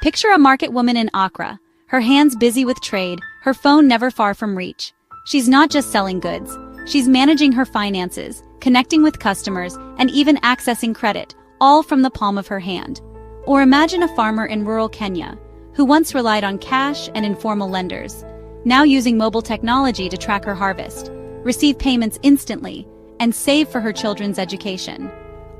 Picture a market woman in Accra, her hands busy with trade, her phone never far from reach. She's not just selling goods, she's managing her finances, connecting with customers, and even accessing credit, all from the palm of her hand. Or imagine a farmer in rural Kenya, who once relied on cash and informal lenders, now using mobile technology to track her harvest, receive payments instantly, and save for her children's education.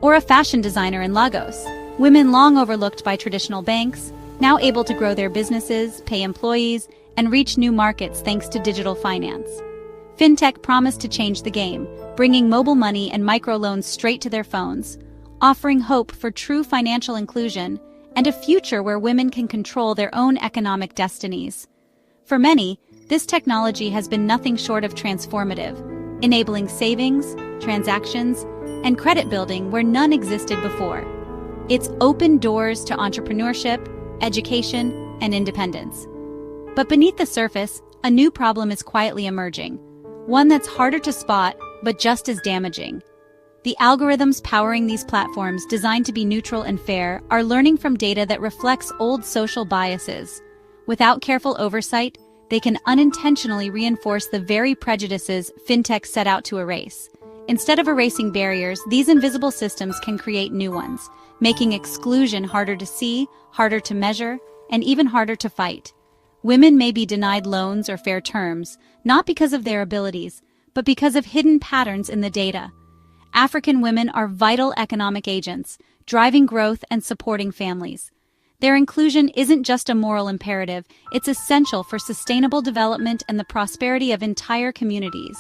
Or a fashion designer in Lagos, women long overlooked by traditional banks, now able to grow their businesses, pay employees, and reach new markets thanks to digital finance. Fintech promised to change the game, bringing mobile money and microloans straight to their phones, offering hope for true financial inclusion and a future where women can control their own economic destinies. For many, this technology has been nothing short of transformative, enabling savings, transactions, and credit building where none existed before. It's opened doors to entrepreneurship, education, and independence. But beneath the surface, a new problem is quietly emerging, one that's harder to spot but just as damaging. The algorithms powering these platforms, designed to be neutral and fair, are learning from data that reflects old social biases. Without careful oversight, they can unintentionally reinforce the very prejudices fintech set out to erase. Instead of erasing barriers, these invisible systems can create new ones, making exclusion harder to see, harder to measure, and even harder to fight. Women may be denied loans or fair terms, not because of their abilities, but because of hidden patterns in the data. African women are vital economic agents, driving growth and supporting families. Their inclusion isn't just a moral imperative, it's essential for sustainable development and the prosperity of entire communities.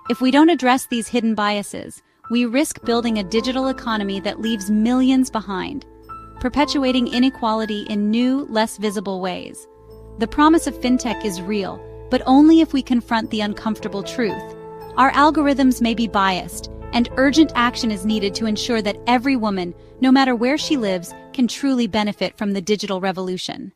If we don't address these hidden biases, we risk building a digital economy that leaves millions behind, perpetuating inequality in new, less visible ways. The promise of fintech is real, but only if we confront the uncomfortable truth. Our algorithms may be biased, and urgent action is needed to ensure that every woman, no matter where she lives, can truly benefit from the digital revolution.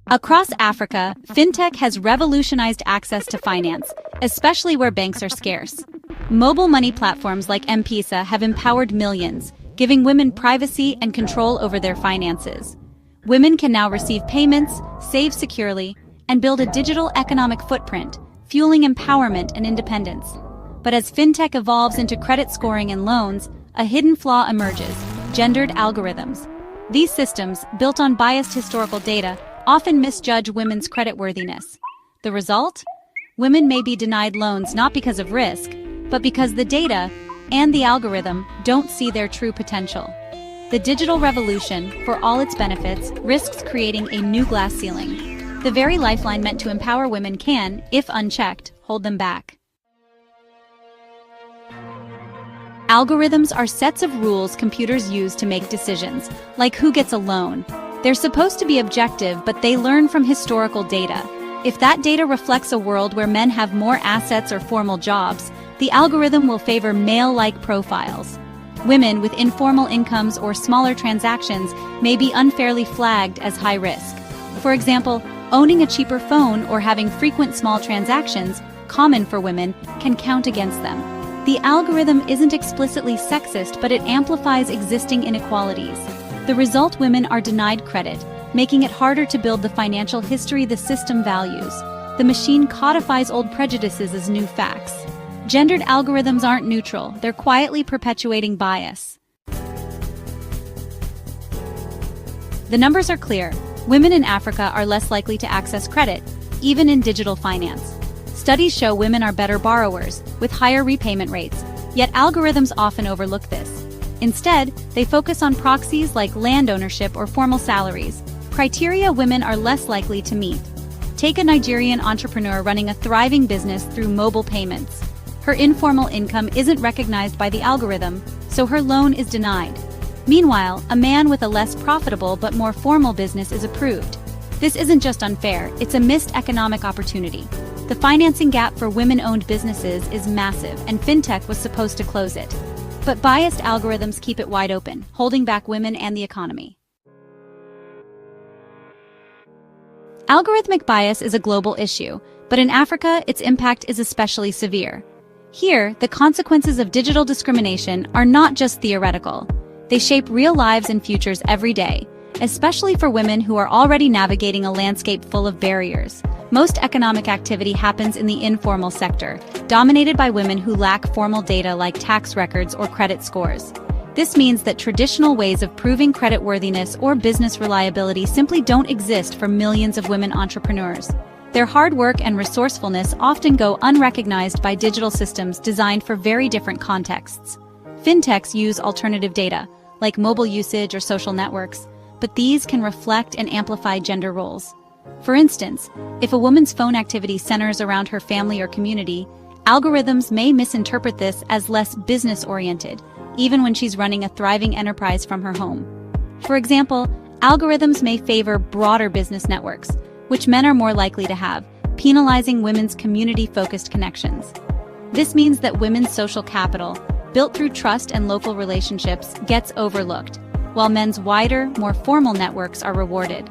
Across Africa, fintech has revolutionized access to finance, especially where banks are scarce. Mobile money platforms like M-Pesa have empowered millions, giving women privacy and control over their finances. Women can now receive payments, save securely, and build a digital economic footprint, fueling empowerment and independence. But as fintech evolves into credit scoring and loans, a hidden flaw emerges: gendered algorithms. These systems, built on biased historical data, often misjudge women's creditworthiness. The result? Women may be denied loans not because of risk, but because the data and the algorithm don't see their true potential. The digital revolution, for all its benefits, risks creating a new glass ceiling. The very lifeline meant to empower women can, if unchecked, hold them back. Algorithms are sets of rules computers use to make decisions, like who gets a loan. They're supposed to be objective, but they learn from historical data. If that data reflects a world where men have more assets or formal jobs, the algorithm will favor male-like profiles. Women with informal incomes or smaller transactions may be unfairly flagged as high risk. For example, owning a cheaper phone or having frequent small transactions, common for women, can count against them. The algorithm isn't explicitly sexist, but it amplifies existing inequalities. The result: women are denied credit, making it harder to build the financial history the system values. The machine codifies old prejudices as new facts. Gendered algorithms aren't neutral, they're quietly perpetuating bias. The numbers are clear. Women in Africa are less likely to access credit, even in digital finance. Studies show women are better borrowers, with higher repayment rates, yet algorithms often overlook this. Instead, they focus on proxies like land ownership or formal salaries, criteria women are less likely to meet. Take a Nigerian entrepreneur running a thriving business through mobile payments. Her informal income isn't recognized by the algorithm, so her loan is denied. Meanwhile, a man with a less profitable but more formal business is approved. This isn't just unfair, it's a missed economic opportunity. The financing gap for women-owned businesses is massive, and fintech was supposed to close it. But biased algorithms keep it wide open, holding back women and the economy. Algorithmic bias is a global issue, but in Africa, its impact is especially severe. Here, the consequences of digital discrimination are not just theoretical. They shape real lives and futures every day, especially for women who are already navigating a landscape full of barriers. Most economic activity happens in the informal sector, dominated by women who lack formal data like tax records or credit scores. This means that traditional ways of proving creditworthiness or business reliability simply don't exist for millions of women entrepreneurs. Their hard work and resourcefulness often go unrecognized by digital systems designed for very different contexts. Fintechs use alternative data, like mobile usage or social networks, but these can reflect and amplify gender roles. For instance, if a woman's phone activity centers around her family or community, algorithms may misinterpret this as less business-oriented, even when she's running a thriving enterprise from her home. For example, algorithms may favor broader business networks, which men are more likely to have, penalizing women's community-focused connections. This means that women's social capital, built through trust and local relationships, gets overlooked, while men's wider, more formal networks are rewarded.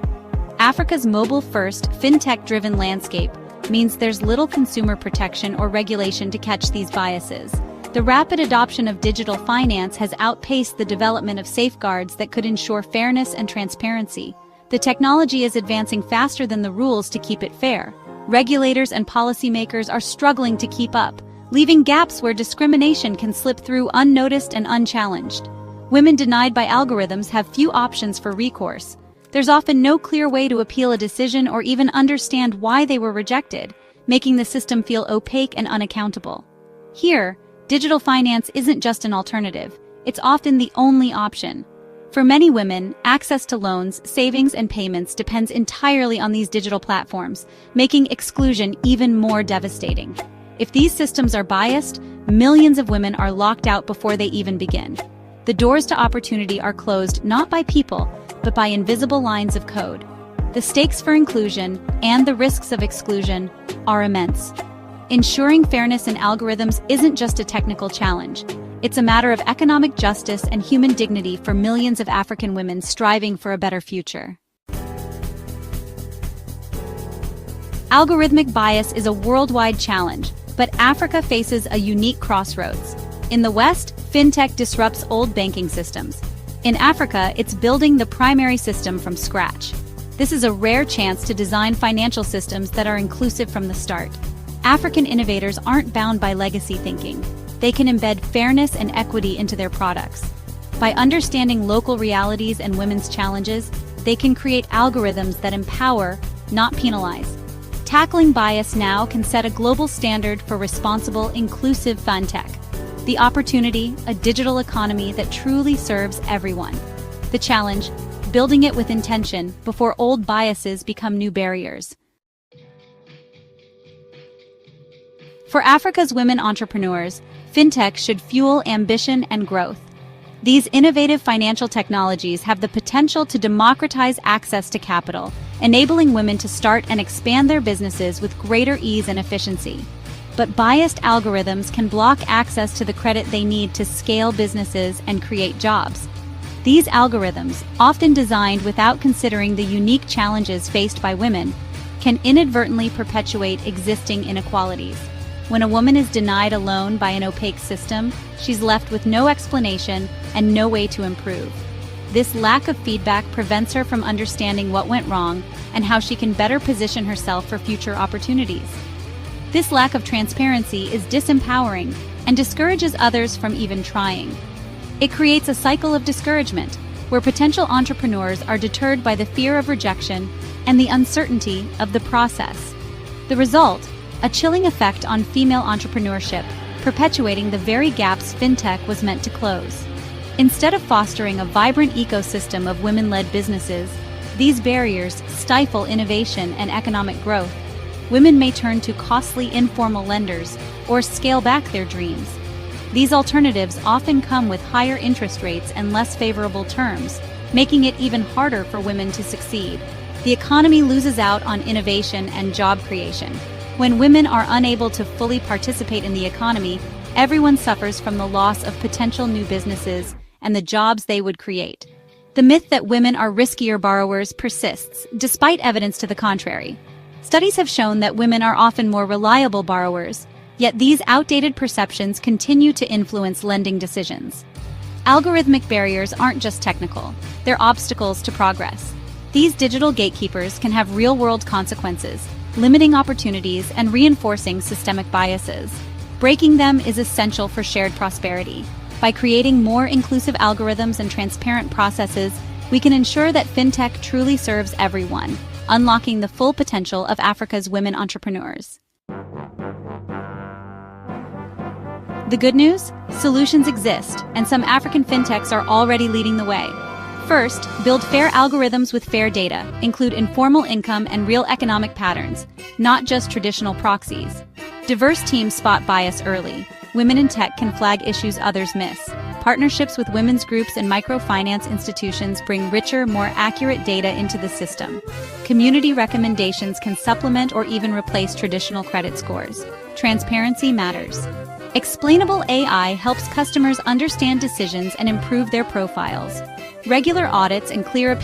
Africa's mobile-first, fintech-driven landscape means there's little consumer protection or regulation to catch these biases. The rapid adoption of digital finance has outpaced the development of safeguards that could ensure fairness and transparency. The technology is advancing faster than the rules to keep it fair. Regulators and policymakers are struggling to keep up, leaving gaps where discrimination can slip through unnoticed and unchallenged. Women denied by algorithms have few options for recourse. There's often no clear way to appeal a decision or even understand why they were rejected, making the system feel opaque and unaccountable. Here, digital finance isn't just an alternative, it's often the only option. For many women, access to loans, savings, and payments depends entirely on these digital platforms, making exclusion even more devastating. If these systems are biased, millions of women are locked out before they even begin. The doors to opportunity are closed not by people, but by invisible lines of code. The stakes for inclusion and the risks of exclusion are immense. Ensuring fairness in algorithms isn't just a technical challenge. It's a matter of economic justice and human dignity for millions of African women striving for a better future. Algorithmic bias is a worldwide challenge, but Africa faces a unique crossroads. In the West, fintech disrupts old banking systems. In Africa, it's building the primary system from scratch. This is a rare chance to design financial systems that are inclusive from the start. African innovators aren't bound by legacy thinking. They can embed fairness and equity into their products. By understanding local realities and women's challenges, they can create algorithms that empower, not penalize. Tackling bias now can set a global standard for responsible, inclusive fintech. The opportunity, a digital economy that truly serves everyone. The challenge, building it with intention before old biases become new barriers. For Africa's women entrepreneurs, fintech should fuel ambition and growth. These innovative financial technologies have the potential to democratize access to capital, enabling women to start and expand their businesses with greater ease and efficiency. But biased algorithms can block access to the credit they need to scale businesses and create jobs. These algorithms, often designed without considering the unique challenges faced by women, can inadvertently perpetuate existing inequalities. When a woman is denied a loan by an opaque system, she's left with no explanation and no way to improve. This lack of feedback prevents her from understanding what went wrong and how she can better position herself for future opportunities. This lack of transparency is disempowering and discourages others from even trying. It creates a cycle of discouragement, where potential entrepreneurs are deterred by the fear of rejection and the uncertainty of the process. The result, a chilling effect on female entrepreneurship, perpetuating the very gaps fintech was meant to close. Instead of fostering a vibrant ecosystem of women-led businesses, these barriers stifle innovation and economic growth. Women may turn to costly informal lenders or scale back their dreams. These alternatives often come with higher interest rates and less favorable terms, making it even harder for women to succeed. The economy loses out on innovation and job creation. When women are unable to fully participate in the economy, everyone suffers from the loss of potential new businesses and the jobs they would create. The myth that women are riskier borrowers persists, despite evidence to the contrary. Studies have shown that women are often more reliable borrowers, yet these outdated perceptions continue to influence lending decisions. Algorithmic barriers aren't just technical, they're obstacles to progress. These digital gatekeepers can have real-world consequences, limiting opportunities and reinforcing systemic biases. Breaking them is essential for shared prosperity. By creating more inclusive algorithms and transparent processes, we can ensure that fintech truly serves everyone, unlocking the full potential of Africa's women entrepreneurs. The good news? Solutions exist, and some African fintechs are already leading the way. First, build fair algorithms with fair data, include informal income and real economic patterns, not just traditional proxies. Diverse teams spot bias early. Women in tech can flag issues others miss. Partnerships with women's groups and microfinance institutions bring richer, more accurate data into the system. Community recommendations can supplement or even replace traditional credit scores. Transparency matters. Explainable AI helps customers understand decisions and improve their profiles. Regular audits and clear appeals